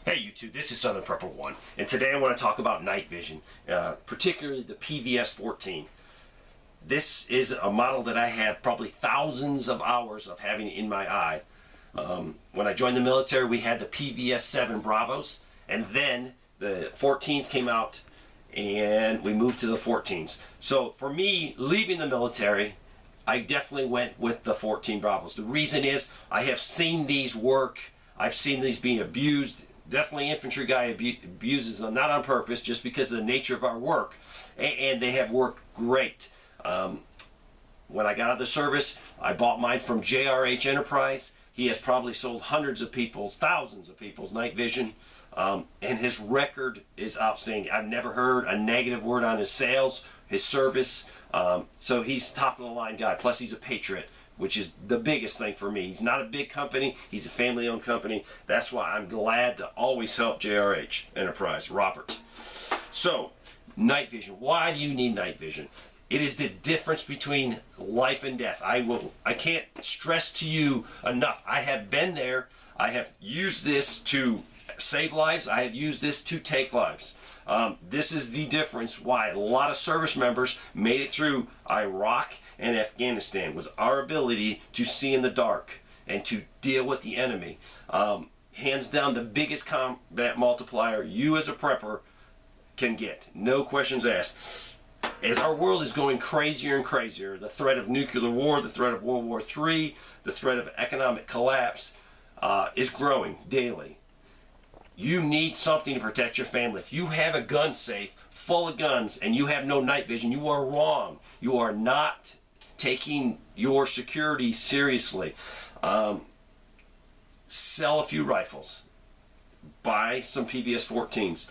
Hey YouTube, this is Southern Prepper 1, and today I want to talk about night vision, particularly the PVS14. This is a model that I have probably thousands of hours of having in my eye. When I joined the military, we had the PVS7 Bravos, and then the 14s came out, and we moved to the 14s. So for me, leaving the military, I definitely went with the 14 Bravos. The reason is I have seen these work. I've seen these being abused. Definitely infantry guy abuses them, not on purpose, just because of the nature of our work. And they have worked great. When I got out of the service, I bought mine from JRH Enterprise. He has probably sold hundreds of people's, thousands of people's night vision. And his record is outstanding. I've never heard a negative word on his sales, his service. So he's top of the line guy. Plus he's a patriot, which is the biggest thing for me. He's not a big company. He's a family-owned company. That's why I'm glad to always help JRH Enterprise, Robert. So, night vision. Why do you need night vision? It is the difference between life and death. I can't stress to you enough. I have been there. I have used this to save lives. I have used this to take lives. This is the difference why a lot of service members made it through Iraq and Afghanistan, was our ability to see in the dark and to deal with the enemy. Hands down the biggest combat multiplier you as a prepper can get. No questions asked. As our world is going crazier and crazier, the threat of nuclear war, the threat of World War III, the threat of economic collapse is growing daily. You need something to protect your family. If you have a gun safe full of guns and you have no night vision, you are wrong. You are not taking your security seriously. Sell a few rifles. Buy some PVS14s.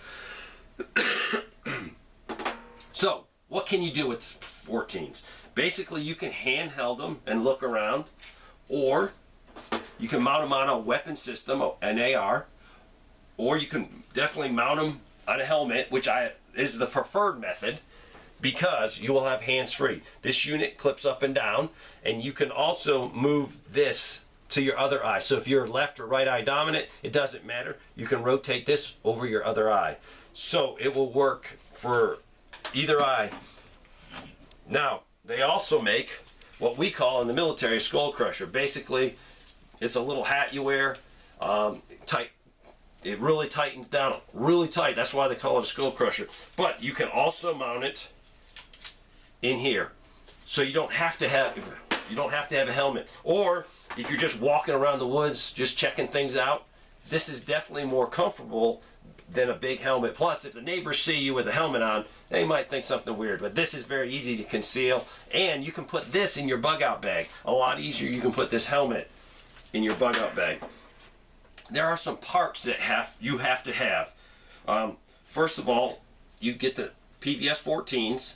So, what can you do with 14s? Basically, you can handheld them and look around, or you can mount them on a weapon system, an AR, or you can definitely mount them on a helmet, which is the preferred method, because you will have hands-free. This unit clips up and down, and you can also move this to your other eye. So if you're left or right eye dominant, it doesn't matter. You can rotate this over your other eye. So it will work for either eye. Now, they also make what we call in the military a skull crusher. Basically, it's a little hat you wear, tight. It really tightens down, really tight. That's why they call it a skull crusher. But you can also mount it in here, so you don't have to have a helmet. Or if you're just walking around the woods, just checking things out, this is definitely more comfortable than a big helmet. Plus, if the neighbors see you with a helmet on, they might think something weird. But this is very easy to conceal, and you can put this in your bug-out bag. A lot easier. You can put this helmet in your bug-out bag. There are some parts that you have to have. First of all, you get the PVS14s,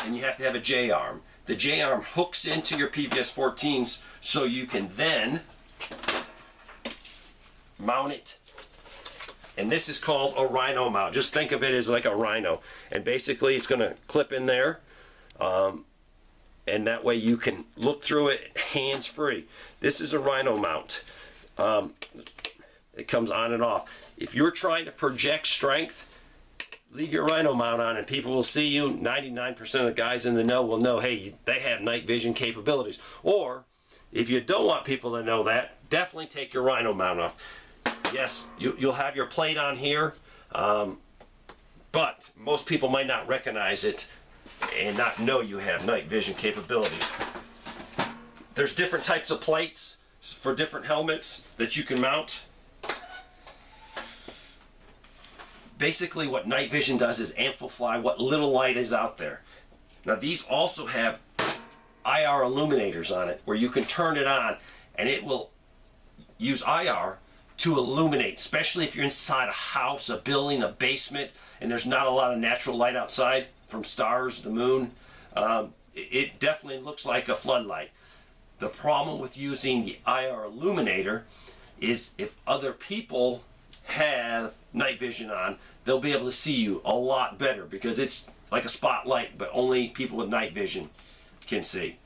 and you have to have a J-arm. The J-arm hooks into your PVS14s, so you can then mount it. And this is called a rhino mount. Just think of it as like a rhino. And basically it's going to clip in there. And that way you can look through it hands-free. This is a rhino mount. It comes on and off. If you're trying to project strength, leave your rhino mount on and people will see you. 99% of the guys in the know will know, hey, they have night vision capabilities. Or if you don't want people to know that, definitely take your rhino mount off. Yes, you'll have your plate on here, but most people might not recognize it and not know you have night vision capabilities. There's different types of plates for different helmets that you can mount. Basically what night vision does is amplify what little light is out there. Now these also have IR illuminators on it where you can turn it on and it will use IR to illuminate, especially if you're inside a house, a building, a basement, and there's not a lot of natural light outside from stars, the moon. It definitely looks like a floodlight. The problem with using the IR illuminator is if other people have night vision on, they'll be able to see you a lot better because it's like a spotlight, but only people with night vision can see.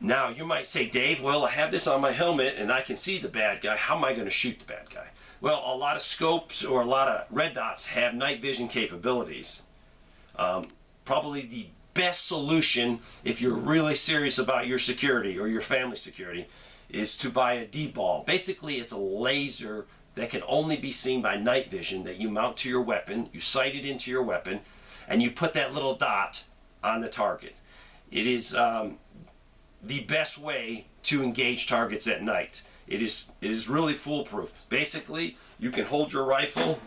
Now, you might say, Dave, well, I have this on my helmet and I can see the bad guy. How am I going to shoot the bad guy? Well, a lot of scopes or a lot of red dots have night vision capabilities. Probably the best solution, if you're really serious about your security or your family security, is to buy a D-ball. Basically, it's a laser that can only be seen by night vision that you mount to your weapon, you sight it into your weapon, and you put that little dot on the target. It is the best way to engage targets at night. It is really foolproof. Basically, you can hold your rifle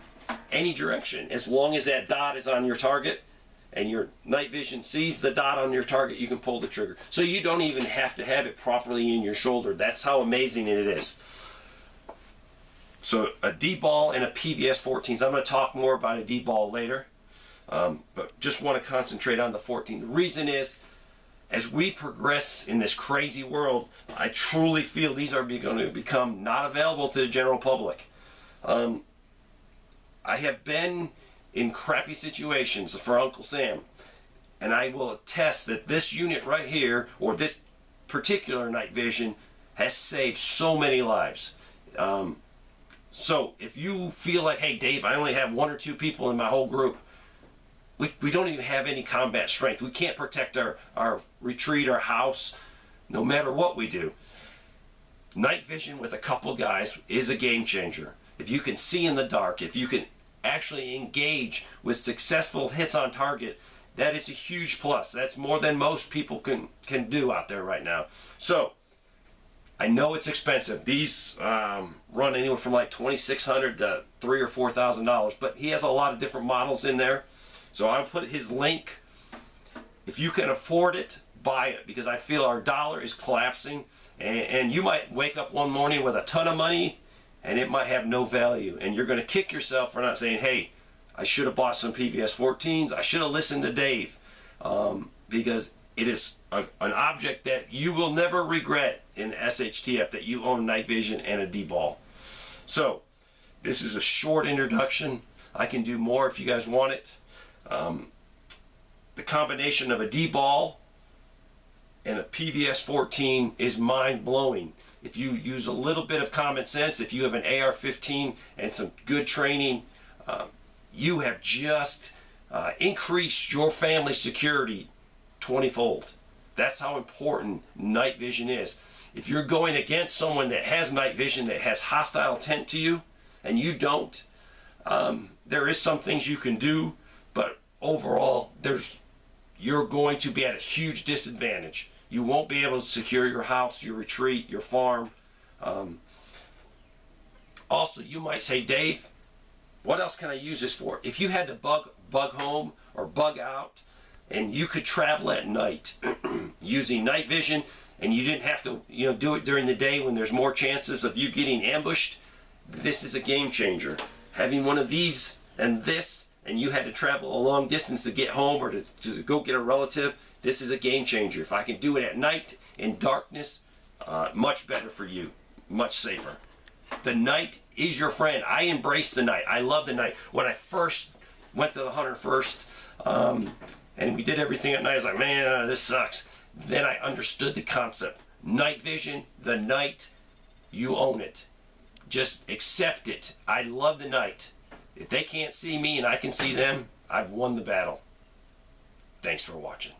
any direction. As long as that dot is on your target and your night vision sees the dot on your target, you can pull the trigger. So you don't even have to have it properly in your shoulder. That's how amazing it is. So a D-ball and a PVS14. So I'm going to talk more about a D-ball later, but just want to concentrate on the 14. The reason is, as we progress in this crazy world, I truly feel these are going to become not available to the general public. I have been in crappy situations for Uncle Sam, and I will attest that this unit right here, or this particular night vision, has saved so many lives. So if you feel like, hey Dave, I only have 1 or 2 people in my whole group, we don't even have any combat strength. We can't protect our retreat, our house, no matter what we do. Night vision with a couple guys is a game changer. If you can see in the dark, if you can actually engage with successful hits on target, that is a huge plus. That's more than most people can do out there right now. So I know it's expensive. These run anywhere from like $2,600 to $3,000 or $4,000, but he has a lot of different models in there. So I'll put his link. If you can afford it, buy it, because I feel our dollar is collapsing, and you might wake up one morning with a ton of money and it might have no value, and you're going to kick yourself for not saying, hey, I should have bought some PVS14s. I should have listened to Dave, because it is an object that you will never regret in SHTF, that you own night vision and a D-ball. So this is a short introduction. I can do more if you guys want it. The combination of a D-ball and a PVS14 is mind-blowing. If you use a little bit of common sense, if you have an AR-15 and some good training, you have just increased your family security 20-fold. That's how important night vision is. If you're going against someone that has night vision, that has hostile intent to you, and you don't, there is some things you can do, but overall, you're going to be at a huge disadvantage. You won't be able to secure your house, your retreat, your farm. Also, you might say, Dave, what else can I use this for? If you had to bug home or bug out, and you could travel at night using night vision, and you didn't have to do it during the day when there's more chances of you getting ambushed, this is a game changer. Having one of these and this, and you had to travel a long distance to get home or to go get a relative, this is a game changer. If I can do it at night in darkness, much better for you, much safer. The night is your friend. I embrace the night. I love the night. When I first went to the 101st, and we did everything at night, I was like, man, this sucks. Then I understood the concept. Night vision, the night, you own it. Just accept it. I love the night. If they can't see me and I can see them, I've won the battle. Thanks for watching.